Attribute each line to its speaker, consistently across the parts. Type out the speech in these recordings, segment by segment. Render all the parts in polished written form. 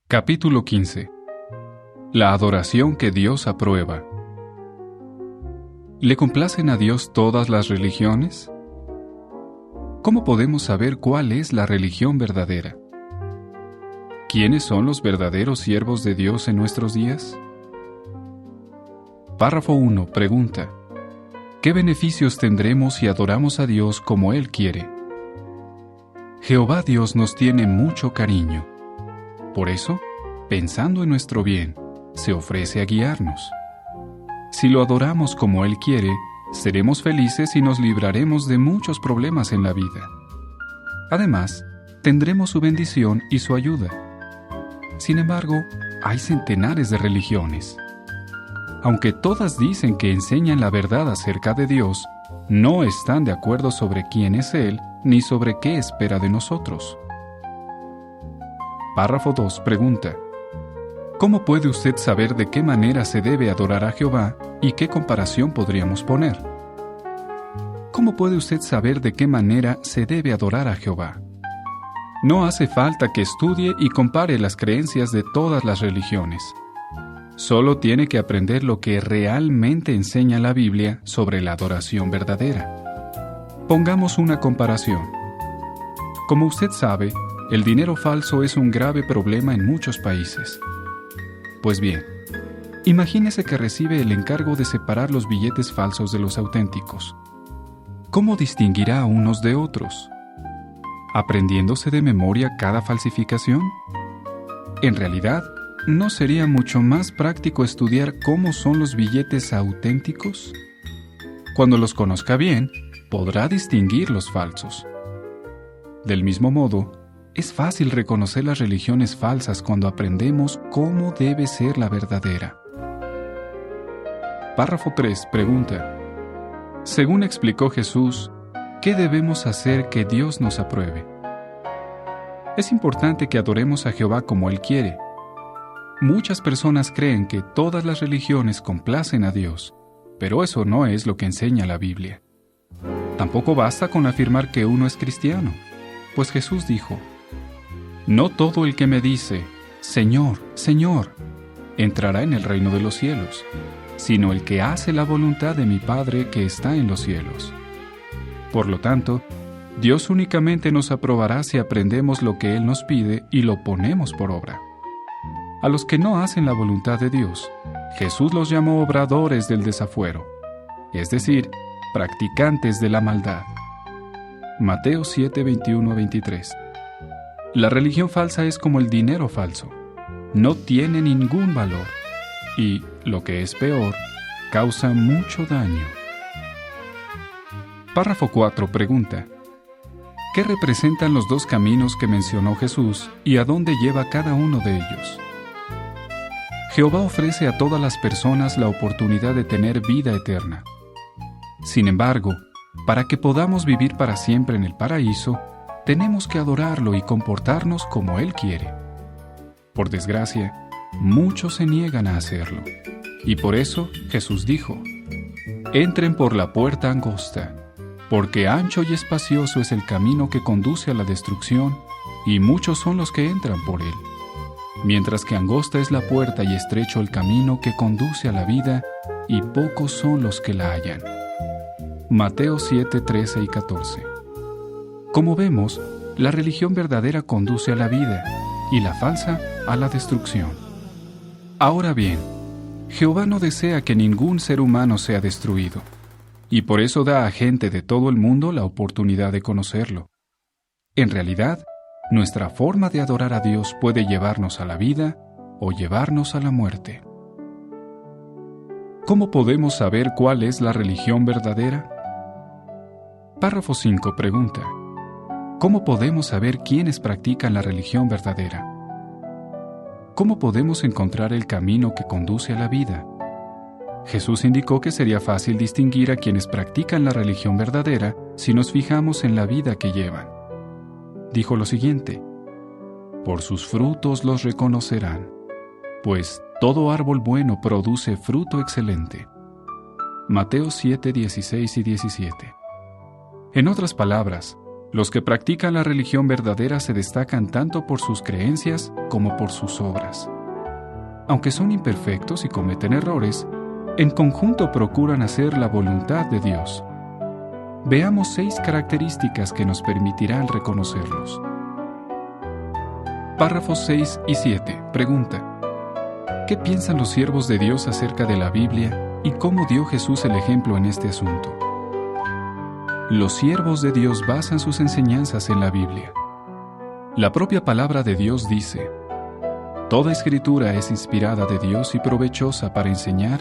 Speaker 1: Capítulo 15. La adoración que Dios aprueba. ¿Le complacen a Dios todas las religiones? ¿Cómo podemos saber cuál es la religión verdadera? ¿Quiénes son los verdaderos siervos de Dios en nuestros días? Párrafo 1. Pregunta: ¿qué beneficios tendremos si adoramos a Dios como Él quiere? Jehová Dios nos tiene mucho cariño. Por eso, pensando en nuestro bien, se ofrece a guiarnos. Si lo adoramos como Él quiere, seremos felices y nos libraremos de muchos problemas en la vida. Además, tendremos su bendición y su ayuda. Sin embargo, hay centenares de religiones. Aunque todas dicen que enseñan la verdad acerca de Dios, no están de acuerdo sobre quién es Él ni sobre qué espera de nosotros. Párrafo 2. Pregunta: ¿cómo puede usted saber de qué manera se debe adorar a Jehová y qué comparación podríamos poner? ¿Cómo puede usted saber de qué manera se debe adorar a Jehová? No hace falta que estudie y compare las creencias de todas las religiones. Solo tiene que aprender lo que realmente enseña la Biblia sobre la adoración verdadera. Pongamos una comparación. Como usted sabe, el dinero falso es un grave problema en muchos países. Pues bien, imagínese que recibe el encargo de separar los billetes falsos de los auténticos. ¿Cómo distinguirá unos de otros? ¿Aprendiéndose de memoria cada falsificación? En realidad, ¿no sería mucho más práctico estudiar cómo son los billetes auténticos? Cuando los conozca bien, podrá distinguir los falsos. Del mismo modo, es fácil reconocer las religiones falsas cuando aprendemos cómo debe ser la verdadera. Párrafo 3. Pregunta: según explicó Jesús, ¿qué debemos hacer que Dios nos apruebe? Es importante que adoremos a Jehová como Él quiere. Muchas personas creen que todas las religiones complacen a Dios, pero eso no es lo que enseña la Biblia. Tampoco basta con afirmar que uno es cristiano, pues Jesús dijo: no todo el que me dice, Señor, Señor, entrará en el reino de los cielos, sino el que hace la voluntad de mi Padre que está en los cielos. Por lo tanto, Dios únicamente nos aprobará si aprendemos lo que Él nos pide y lo ponemos por obra. A los que no hacen la voluntad de Dios, Jesús los llamó obradores del desafuero, es decir, practicantes de la maldad. Mateo 7, 21-23. La religión falsa es como el dinero falso. No tiene ningún valor y, lo que es peor, causa mucho daño. Párrafo 4. Pregunta: ¿qué representan los dos caminos que mencionó Jesús y a dónde lleva cada uno de ellos? Jehová ofrece a todas las personas la oportunidad de tener vida eterna. Sin embargo, para que podamos vivir para siempre en el paraíso, tenemos que adorarlo y comportarnos como Él quiere. Por desgracia, muchos se niegan a hacerlo. Y por eso Jesús dijo: entren por la puerta angosta, porque ancho y espacioso es el camino que conduce a la destrucción, y muchos son los que entran por él. Mientras que angosta es la puerta y estrecho el camino que conduce a la vida, y pocos son los que la hallan. Mateo 7, 13 y 14. Como vemos, la religión verdadera conduce a la vida, y la falsa a la destrucción. Ahora bien, Jehová no desea que ningún ser humano sea destruido, y por eso da a gente de todo el mundo la oportunidad de conocerlo. En realidad, nuestra forma de adorar a Dios puede llevarnos a la vida o llevarnos a la muerte. ¿Cómo podemos saber cuál es la religión verdadera? Párrafo 5. Pregunta: ¿cómo podemos saber quiénes practican la religión verdadera? ¿Cómo podemos encontrar el camino que conduce a la vida? Jesús indicó que sería fácil distinguir a quienes practican la religión verdadera si nos fijamos en la vida que llevan. Dijo lo siguiente: por sus frutos los reconocerán, pues todo árbol bueno produce fruto excelente. Mateo 7, 16 y 17. En otras palabras, Los que practican la religión verdadera se destacan tanto por sus creencias como por sus obras. Aunque son imperfectos y cometen errores, en conjunto procuran hacer la voluntad de Dios. Veamos 6 características que nos permitirán reconocerlos. Párrafos 6 y 7. Pregunta: ¿qué piensan los siervos de Dios acerca de la Biblia y cómo dio Jesús el ejemplo en este asunto? Los siervos de Dios basan sus enseñanzas en la Biblia. La propia palabra de Dios dice: toda escritura es inspirada de Dios y provechosa para enseñar,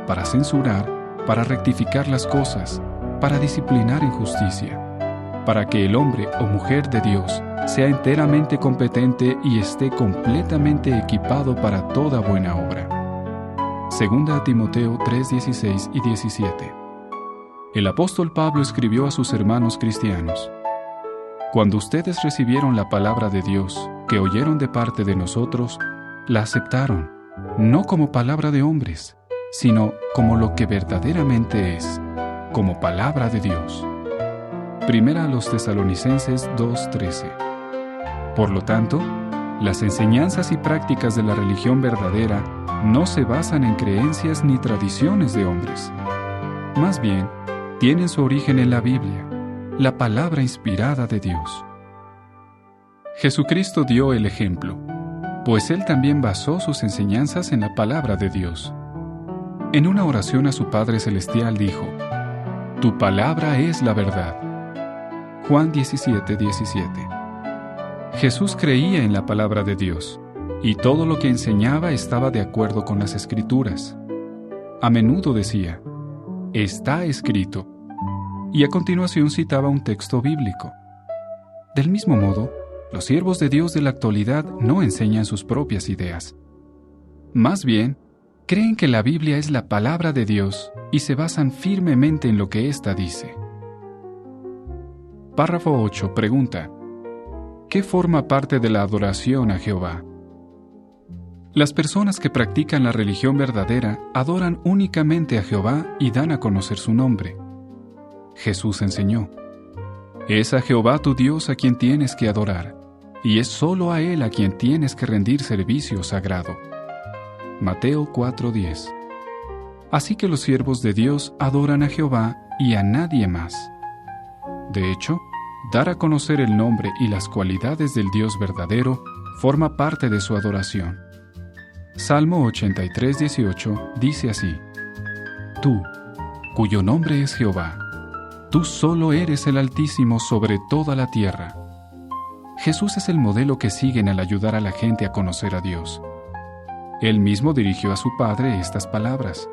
Speaker 1: para censurar, para rectificar las cosas, para disciplinar en justicia, para que el hombre o mujer de Dios sea enteramente competente y esté completamente equipado para toda buena obra. Segunda a Timoteo 3:16 y 17. El apóstol Pablo escribió a sus hermanos cristianos: cuando ustedes recibieron la palabra de Dios, que oyeron de parte de nosotros, la aceptaron, no como palabra de hombres, sino como lo que verdaderamente es, como palabra de Dios. Primera a los Tesalonicenses 2:13. Por lo tanto, las enseñanzas y prácticas de la religión verdadera no se basan en creencias ni tradiciones de hombres. Más bien, tienen su origen en la Biblia, la palabra inspirada de Dios. Jesucristo dio el ejemplo, pues Él también basó sus enseñanzas en la palabra de Dios. En una oración a su Padre Celestial dijo: «Tu palabra es la verdad». Juan 17:17. Jesús creía en la palabra de Dios, y todo lo que enseñaba estaba de acuerdo con las Escrituras. A menudo decía: «Está escrito», y a continuación citaba un texto bíblico. Del mismo modo, los siervos de Dios de la actualidad no enseñan sus propias ideas. Más bien, creen que la Biblia es la palabra de Dios y se basan firmemente en lo que ésta dice. Párrafo 8. Pregunta: ¿qué forma parte de la adoración a Jehová? Las personas que practican la religión verdadera adoran únicamente a Jehová y dan a conocer su nombre. Jesús enseñó: «Es a Jehová tu Dios a quien tienes que adorar, y es solo a Él a quien tienes que rendir servicio sagrado». Mateo 4:10. Así que los siervos de Dios adoran a Jehová y a nadie más. De hecho, dar a conocer el nombre y las cualidades del Dios verdadero forma parte de su adoración. Salmo 83:18 dice así: «Tú, cuyo nombre es Jehová, tú solo eres el Altísimo sobre toda la tierra». Jesús es el modelo que siguen al ayudar a la gente a conocer a Dios. Él mismo dirigió a su Padre estas palabras: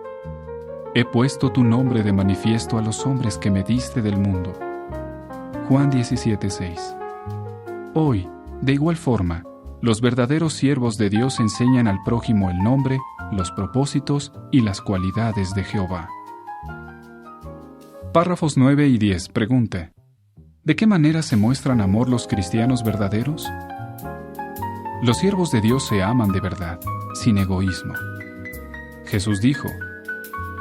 Speaker 1: «He puesto tu nombre de manifiesto a los hombres que me diste del mundo». Juan 17:6. Hoy, de igual forma, los verdaderos siervos de Dios enseñan al prójimo el nombre, los propósitos y las cualidades de Jehová. Párrafos 9 y 10. Pregunta: ¿de qué manera se muestran amor los cristianos verdaderos? Los siervos de Dios se aman de verdad, sin egoísmo. Jesús dijo: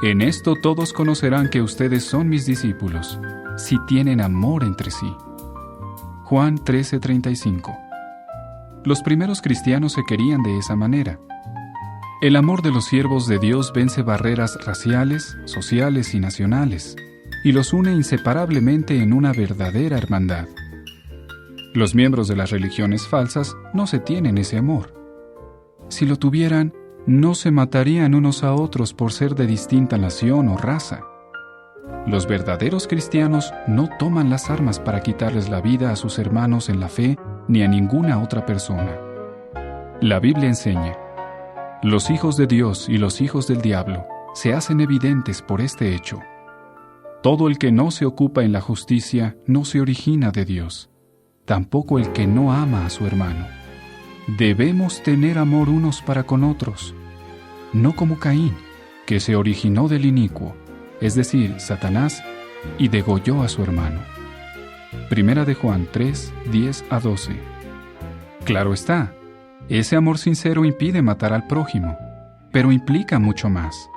Speaker 1: «En esto todos conocerán que ustedes son mis discípulos, si tienen amor entre sí». Juan 13:35. Los primeros cristianos se querían de esa manera. El amor de los siervos de Dios vence barreras raciales, sociales y nacionales, y los une inseparablemente en una verdadera hermandad. Los miembros de las religiones falsas no se tienen ese amor. Si lo tuvieran, no se matarían unos a otros por ser de distinta nación o raza. Los verdaderos cristianos no toman las armas para quitarles la vida a sus hermanos en la fe ni a ninguna otra persona. La Biblia enseña: los hijos de Dios y los hijos del diablo se hacen evidentes por este hecho. Todo el que no se ocupa en la justicia no se origina de Dios, tampoco el que no ama a su hermano. Debemos tener amor unos para con otros, no como Caín, que se originó del inicuo, es decir, Satanás, y degolló a su hermano. Primera de Juan 3, 10 a 12. Claro está, ese amor sincero impide matar al prójimo, pero implica mucho más.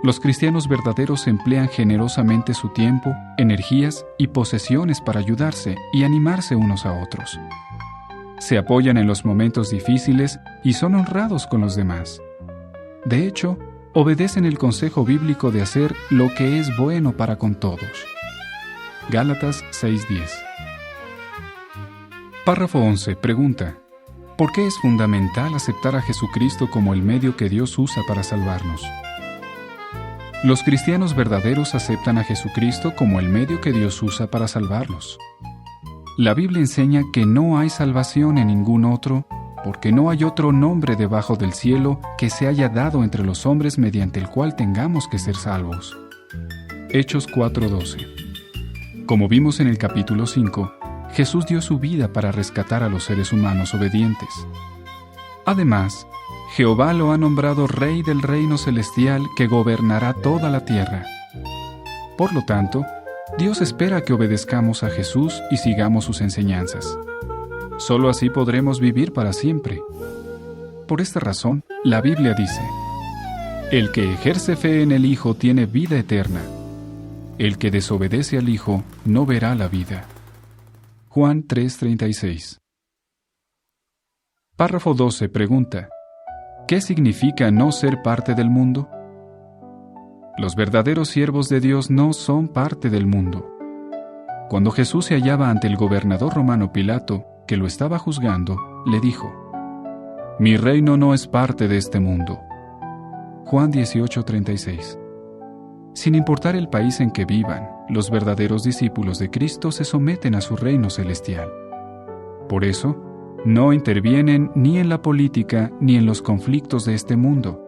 Speaker 1: Los cristianos verdaderos emplean generosamente su tiempo, energías y posesiones para ayudarse y animarse unos a otros. Se apoyan en los momentos difíciles y son honrados con los demás. De hecho, obedecen el consejo bíblico de hacer lo que es bueno para con todos. Gálatas 6:10. Párrafo 11. Pregunta: ¿por qué es fundamental aceptar a Jesucristo como el medio que Dios usa para salvarnos? Los cristianos verdaderos aceptan a Jesucristo como el medio que Dios usa para salvarlos. La Biblia enseña que no hay salvación en ningún otro, porque no hay otro nombre debajo del cielo que se haya dado entre los hombres mediante el cual tengamos que ser salvos. Hechos 4:12. Como vimos en el capítulo 5, Jesús dio su vida para rescatar a los seres humanos obedientes. Además, Jehová lo ha nombrado Rey del reino celestial que gobernará toda la tierra. Por lo tanto, Dios espera que obedezcamos a Jesús y sigamos sus enseñanzas. Solo así podremos vivir para siempre. Por esta razón, la Biblia dice: el que ejerce fe en el Hijo tiene vida eterna. El que desobedece al Hijo no verá la vida. Juan 3:36. Párrafo 12. Pregunta: ¿qué significa no ser parte del mundo? Los verdaderos siervos de Dios no son parte del mundo. Cuando Jesús se hallaba ante el gobernador romano Pilato, que lo estaba juzgando, le dijo: «Mi reino no es parte de este mundo». Juan 18:36. Sin importar el país en que vivan, los verdaderos discípulos de Cristo se someten a su reino celestial. Por eso, no intervienen ni en la política ni en los conflictos de este mundo,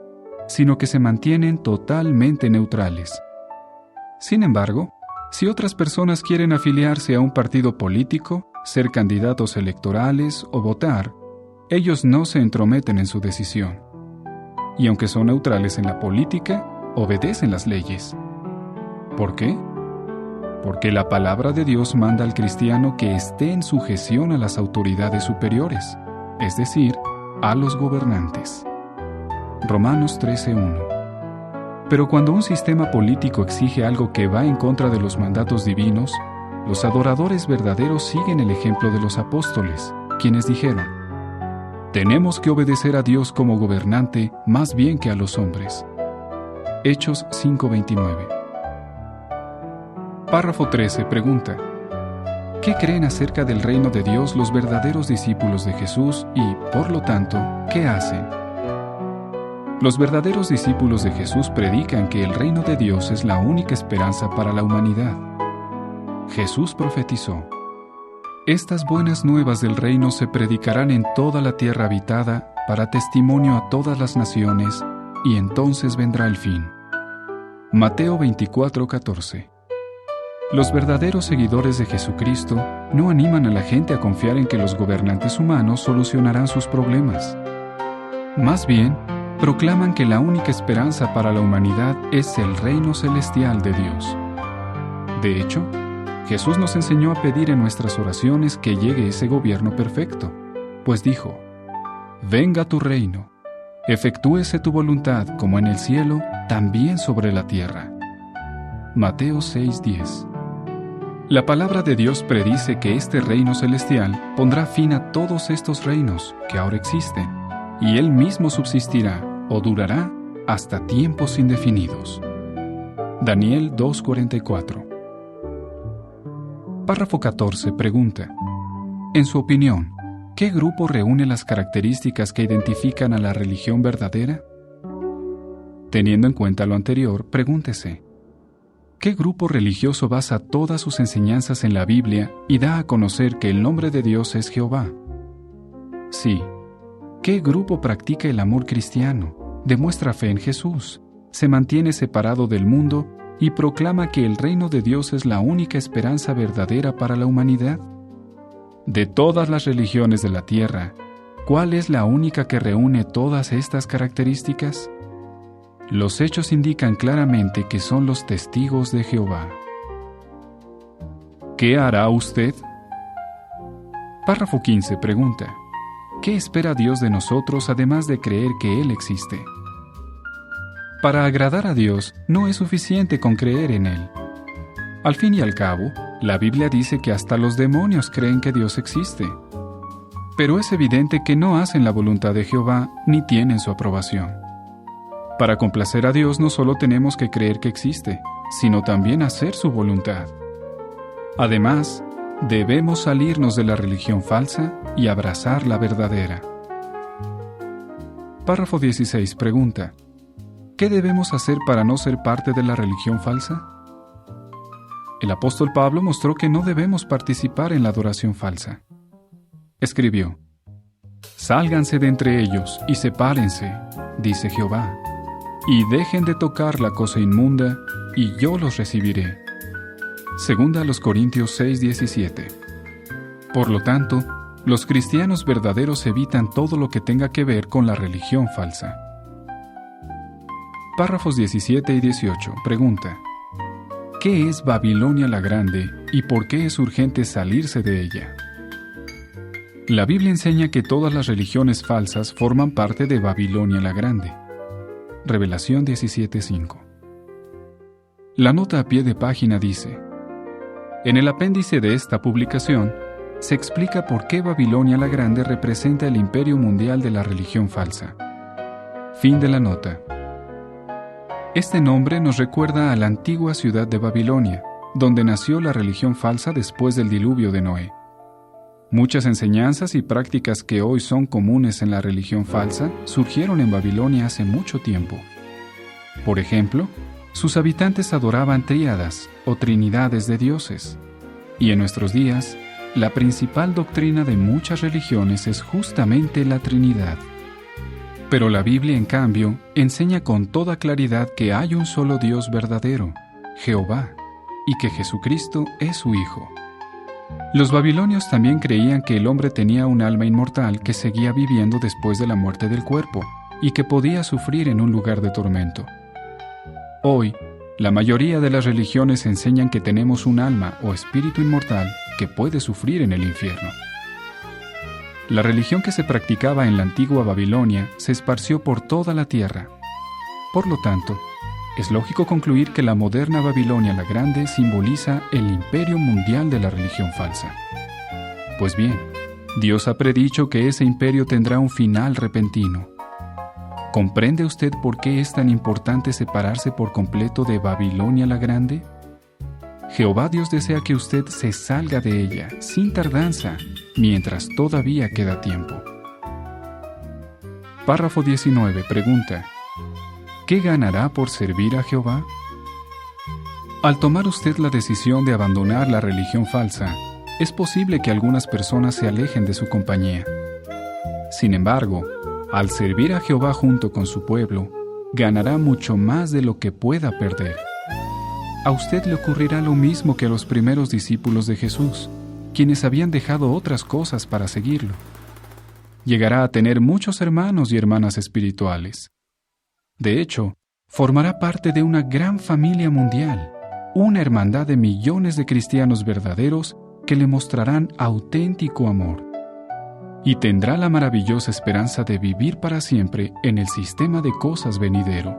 Speaker 1: sino que se mantienen totalmente neutrales. Sin embargo, si otras personas quieren afiliarse a un partido político, ser candidatos electorales o votar, ellos no se entrometen en su decisión. Y aunque son neutrales en la política, obedecen las leyes. ¿Por qué? Porque la palabra de Dios manda al cristiano que esté en sujeción a las autoridades superiores, es decir, a los gobernantes. Romanos 13:1. Pero cuando un sistema político exige algo que va en contra de los mandatos divinos, los adoradores verdaderos siguen el ejemplo de los apóstoles, quienes dijeron: «Tenemos que obedecer a Dios como gobernante más bien que a los hombres». Hechos 5:29. Párrafo 13. Pregunta: ¿qué creen acerca del reino de Dios los verdaderos discípulos de Jesús y, por lo tanto, qué hacen? Los verdaderos discípulos de Jesús predican que el reino de Dios es la única esperanza para la humanidad. Jesús profetizó: «Estas buenas nuevas del reino se predicarán en toda la tierra habitada para testimonio a todas las naciones, y entonces vendrá el fin». Mateo 24:14. Los verdaderos seguidores de Jesucristo no animan a la gente a confiar en que los gobernantes humanos solucionarán sus problemas. Más bien, proclaman que la única esperanza para la humanidad es el reino celestial de Dios. De hecho, Jesús nos enseñó a pedir en nuestras oraciones que llegue ese gobierno perfecto, pues dijo: «Venga tu reino, efectúese tu voluntad como en el cielo, también sobre la tierra». Mateo 6:10. La palabra de Dios predice que este reino celestial pondrá fin a todos estos reinos que ahora existen, y Él mismo subsistirá o durará hasta tiempos indefinidos. Daniel 2:44. Párrafo 14. Pregunta: en su opinión, ¿qué grupo reúne las características que identifican a la religión verdadera? Teniendo en cuenta lo anterior, pregúntese: ¿qué grupo religioso basa todas sus enseñanzas en la Biblia y da a conocer que el nombre de Dios es Jehová? Sí. ¿Qué grupo practica el amor cristiano, demuestra fe en Jesús, se mantiene separado del mundo y proclama que el reino de Dios es la única esperanza verdadera para la humanidad? De todas las religiones de la tierra, ¿cuál es la única que reúne todas estas características? Los hechos indican claramente que son los testigos de Jehová. ¿Qué hará usted? Párrafo 15. Pregunta: ¿qué espera Dios de nosotros además de creer que Él existe? Para agradar a Dios no es suficiente con creer en Él. Al fin y al cabo, la Biblia dice que hasta los demonios creen que Dios existe. Pero es evidente que no hacen la voluntad de Jehová ni tienen su aprobación. Para complacer a Dios no solo tenemos que creer que existe, sino también hacer su voluntad. Además, debemos salirnos de la religión falsa y abrazar la verdadera. Párrafo 16 pregunta: ¿qué debemos hacer para no ser parte de la religión falsa? El apóstol Pablo mostró que no debemos participar en la adoración falsa. Escribió: «Sálganse de entre ellos y sepárense, dice Jehová, y dejen de tocar la cosa inmunda, y yo los recibiré». Segunda a los Corintios 6:17. Por lo tanto, los cristianos verdaderos evitan todo lo que tenga que ver con la religión falsa. Párrafos 17 y 18. Pregunta: ¿qué es Babilonia la Grande y por qué es urgente salirse de ella? La Biblia enseña que todas las religiones falsas forman parte de Babilonia la Grande. Revelación 17:5. La nota a pie de página dice: en el apéndice de esta publicación se explica por qué Babilonia la Grande representa el imperio mundial de la religión falsa. Fin de la nota. Este nombre nos recuerda a la antigua ciudad de Babilonia, donde nació la religión falsa después del diluvio de Noé. Muchas enseñanzas y prácticas que hoy son comunes en la religión falsa surgieron en Babilonia hace mucho tiempo. Por ejemplo, sus habitantes adoraban tríadas o trinidades de dioses. Y en nuestros días, la principal doctrina de muchas religiones es justamente la Trinidad. Pero la Biblia, en cambio, enseña con toda claridad que hay un solo Dios verdadero, Jehová, y que Jesucristo es su Hijo. Los babilonios también creían que el hombre tenía un alma inmortal que seguía viviendo después de la muerte del cuerpo y que podía sufrir en un lugar de tormento. Hoy, la mayoría de las religiones enseñan que tenemos un alma o espíritu inmortal que puede sufrir en el infierno. La religión que se practicaba en la antigua Babilonia se esparció por toda la tierra. Por lo tanto, es lógico concluir que la moderna Babilonia la Grande simboliza el imperio mundial de la religión falsa. Pues bien, Dios ha predicho que ese imperio tendrá un final repentino. ¿Comprende usted por qué es tan importante separarse por completo de Babilonia la Grande? Jehová Dios desea que usted se salga de ella, sin tardanza, mientras todavía queda tiempo. Párrafo 19 pregunta: ¿qué ganará por servir a Jehová? Al tomar usted la decisión de abandonar la religión falsa, es posible que algunas personas se alejen de su compañía. Sin embargo, al servir a Jehová junto con su pueblo, ganará mucho más de lo que pueda perder. A usted le ocurrirá lo mismo que a los primeros discípulos de Jesús, quienes habían dejado otras cosas para seguirlo. Llegará a tener muchos hermanos y hermanas espirituales. De hecho, formará parte de una gran familia mundial, una hermandad de millones de cristianos verdaderos que le mostrarán auténtico amor. Y tendrá la maravillosa esperanza de vivir para siempre en el sistema de cosas venidero.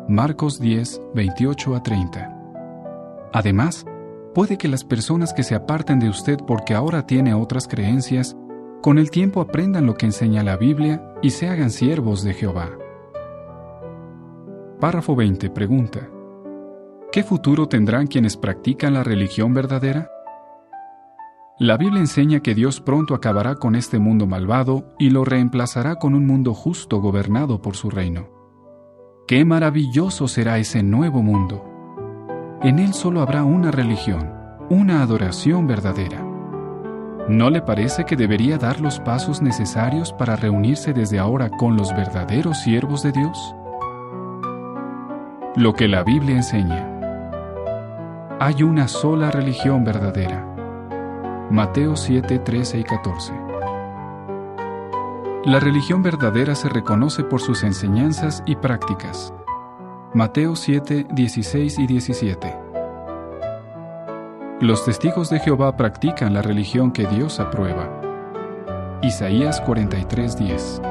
Speaker 1: Marcos 10, 28 a 30. Además, puede que las personas que se aparten de usted porque ahora tiene otras creencias, con el tiempo aprendan lo que enseña la Biblia y se hagan siervos de Jehová. Párrafo 20 pregunta: ¿qué futuro tendrán quienes practican la religión verdadera? La Biblia enseña que Dios pronto acabará con este mundo malvado y lo reemplazará con un mundo justo gobernado por su reino. ¡Qué maravilloso será ese nuevo mundo! En él solo habrá una religión, una adoración verdadera. ¿No le parece que debería dar los pasos necesarios para reunirse desde ahora con los verdaderos siervos de Dios? Lo que la Biblia enseña. Hay una sola religión verdadera. Mateo 7, 13 y 14. La religión verdadera se reconoce por sus enseñanzas y prácticas. Mateo 7, 16 y 17. Los testigos de Jehová practican la religión que Dios aprueba. Isaías 43, 10.